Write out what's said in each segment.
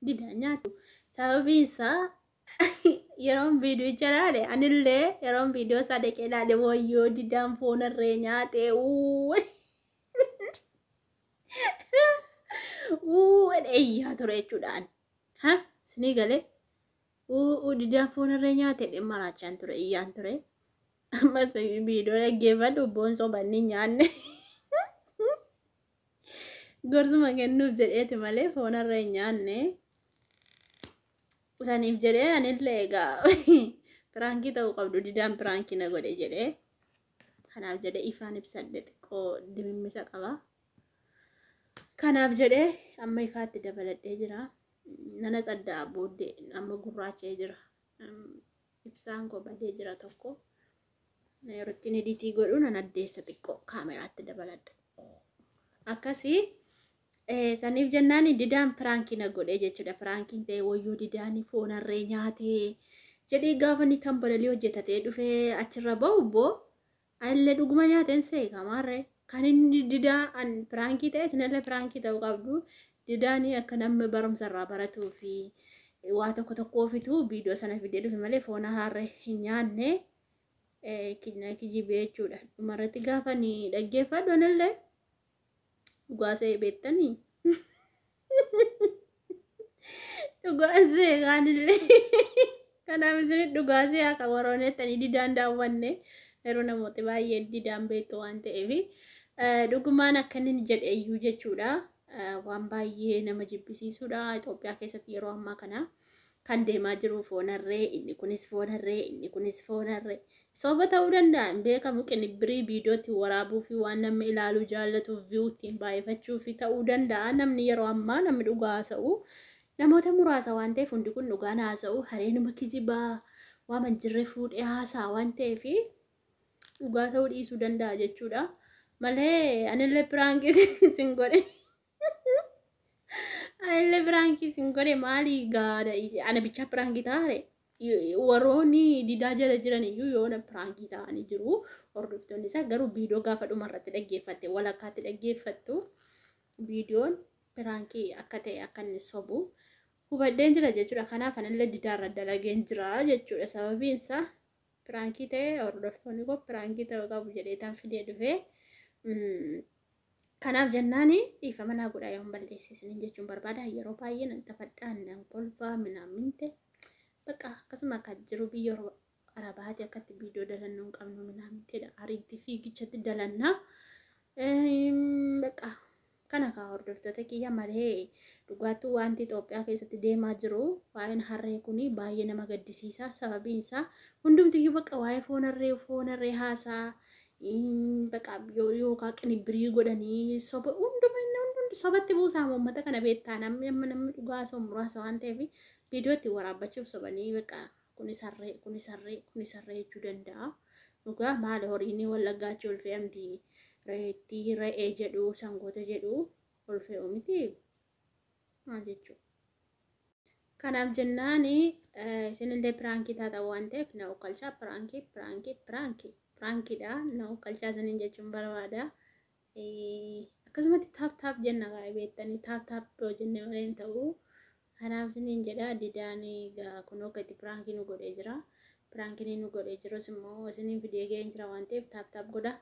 Dida nyaatu. Sababiin isaa yeroon viidiyoo jalaale anillee yeroon viidiyoo isaa dhaqee ilaale wayyoo didaan foonarree nyaatee iyyaa ture jechuudhaan. Sinii galee didaan foonarree nyaatee dhimma raachaan ture iyyaan ture. Amma viidiyoo dhaggeeffadhu boon sobanni nyaanne. Gorsuma kennuuf jedheeti malee foonarree nyaanne. Usaniif jedhee anillee egaa piraankii ta'uu qabdu didaan piraankii na godhe jedhee. Kanaaf jedhee ifaan ibsadhe xiqqoo dimimmisa qaba. Kanaaf jedhee amma ifaatti dabaladhee jira. Nana saddaa booddee amma gurraachee jira. Ibsaan koo badee jira tokko. Yerootti ni editii godhu nan addeessa xiqqoo kaameraatti dabaladha. Akkasii saniif jennaan didaan piraankii na godhe jechuudha. Piraankiin ta'e wayyoo didaan foonarree nyaatee jedhee gaafa ni tambalalii hojjetatee dhufee achirra ba'u boo anillee dhuguma nyaateen seekamaarree kan inni didaa piraankii ta'e sinillee piraankii ta'uu qabdu didaan akka namni barumsarraa baratuu fi waa tokko tokkoofitu viidiyoo sana fidee dhufe malee foona harree hin nyaanne kijibee jechuudha. Dhumarratti gaafa ni dhaggeeffadhu anillee dhugaasee beektanii dhugaasee kaanillee kanaaf isin dhugaasee akka waroonettanii didaan daawwanne yeroo namooti baay'ee didaan beektu waan ta'eef dhugumaan akka inni jedhe iyyuu jechuudha. Waan baay'ee nama jibbisiisudha. Itoophiyaa keessatti yeroo ammaa kana kan deemaa jiru foonarree inni kunis foonarree inni kunis foonarree soba ta'uu danda'a hin beekamu qinibbirii viidiyootti waraabuu fi waan namni ilaaluu jaallatuuf viyuu ittiin baay'ifachuu fi ta'uu danda'a. Namni yeroo ammaa namni dhugaa haasa'u namoota muraasa waan ta'eef hundi kun dhugaan haasa'u hareenuma kijibaa waan hin jirre fuudhee haasaa waan ta'eef dhugaa ta'uu dhiisuu danda'a jechuudha. Malee anillee piraankii sin godhe. Anillee piraankii sin godhe maali gaada ana bicha piraankii taare warroonni didaa jala jiran iyyuu yoona piraankii ta'anii jiru. Hordoftoonni isaa garuu viidiyoo gaafa dhumarratti dhaggeeffatte walakkaatti dhaggeeffattu viidiyoon piraankii akka ta'e akka inni sobu hubadheen jira jechuudha. Kanaaf anillee didaarra dalageen jira jechuudha. Sababiin isaa piraankii ta'e hordoftoonni koo piraankii ta'uu qabu jedhee tan fidee dhufee. Kanaaf jennaani dhiifama naa godhaa yoo hin balleessisiniin jechuun barbaada. Yeroo baay'ee nan taphadhaan nan kolfaa minaaminte bakka akkasuma akka jiru biyya arabaati akkatti viidiyoo dalannuu hin qabnu minaamintedha. Ariitti fiigichatti dalannaa bakka kana kaa hordoftoota kiyya malee dhugaattuu wanti Itoophiyaa keessatti deemaa jiru waa'een harree kuni baay'ee nama gaddisiisa. Sababiin isaa hundumtiyyuu bakka waa'ee foonarree haasaa bakka yookaan qinibbirii godhanii soba hundi sobatti buusaa uummata kana beektaa namni dhugaa osoo muraasa waan ta'eef viidiyootti waraabbachuuf sobanii bakka kunis harree jechuu danda'a. Dhugaa maal horiin wallaggaachuu ol fe'amti reettii re'ee jedhu sangoota jedhu ol fe'u miti maal jechuudha. Kanaaf jennaani isinillee piraankii taata waan ta'eef na okkalchaa piraankiidha na okkalchaa isiniin jechuun barbaada. Akkasumatti taap jenna gaa beektanii taap yoo jenne malee hin ta'u. Kanaaf isiniin jedha didaan kunoo gati piraankii nu godhee jira. Piraankii nu godhee jirus immoo isiniin viidiyoo ga'een jira waan ta'eef taap godha.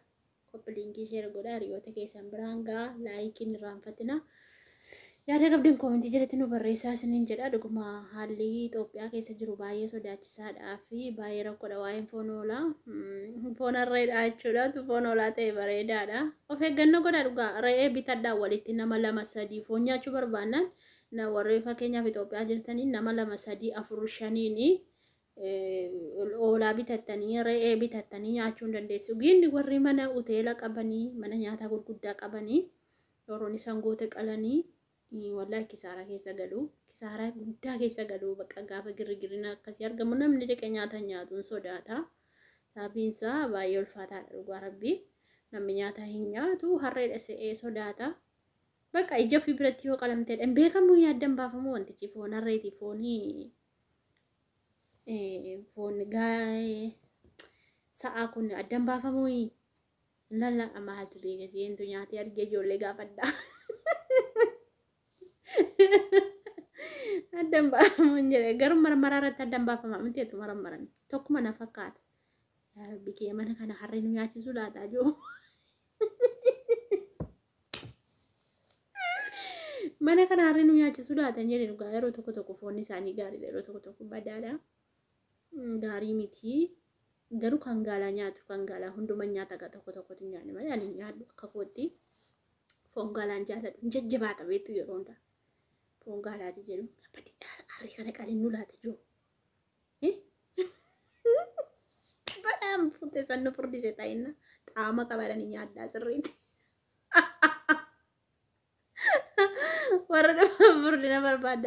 Koppiliinkii sheer godha hiriyoota keessan biraan gaa laayikiin irraanfatina. Yaada qabdan koomentii jalatti nu barreessaa isiniin jedha. Dhuguma haalli Itoophiyaa keessa jiru baay'ee sodaachisaadhaa fi baay'ee rakkoodha waa'een foon hoolaa. Foonarreedha jechuudha. Foon hoolaa ta'e bareedaadha. Of eeggannoo godhaa dhugaa re'ee bitadhaa walitti nama 2-3 foon nyaachuu barbaannaan na warri fakkeenyaaf Itoophiyaa jirtanii nama 2-3-4-5 hoolaa bitattanii re'ee bitattanii nyaachuu hin dandeessu. Gindi warri mana hoteela qabanii mana nyaataa gurguddaa qabanii yoroon sangoota qalanii wallahi kisaaraa keessa galu kisaaraa guddaa keessa galu bakka gaafa girgirina akkasii argamu namni dhiqee nyaata nyaatuun sodaata. Sababiin isaa baay'ee ulfaataadha dhugaa rabbii namni nyaata hin nyaatu harreedha se'ee sodaata. Bakka ija ofii biratti yoo qalamteedha hin beekamu yaaddan baafamu wantichi foon harreeti foon gaa'ee sa'a kun addan baafamu lalla maaltu beekasiintu nyaatee argee ijoollee gaafadha. dambaafamu hin jedhe garuu marmara irratti dambaafamaa miti tu marmaran tokkuma na fakkaata yaa rabbi kee mana kana harree nu nyaachisu laataa jiru mana kana harree nu nyaachisu laatan jedhe dhugaa yeroo tokko foonni isaanii gaariidha yeroo tokko badaadha gaarii miti garuu kan gaalaa nyaatu kan gaalaa hunduma nyaata tokkotu nyaanne malee ani nyaadhu akka kootti foon gaalaan jaaladhu jajjabaata beektu yeroo hundaa foon gaalaati jedhu harree kana qalinnu laata jiru badaan fuute sannu furdise ta'inna xaama qabaadhanii nyaaddaa sirriitti warra furdina barbaada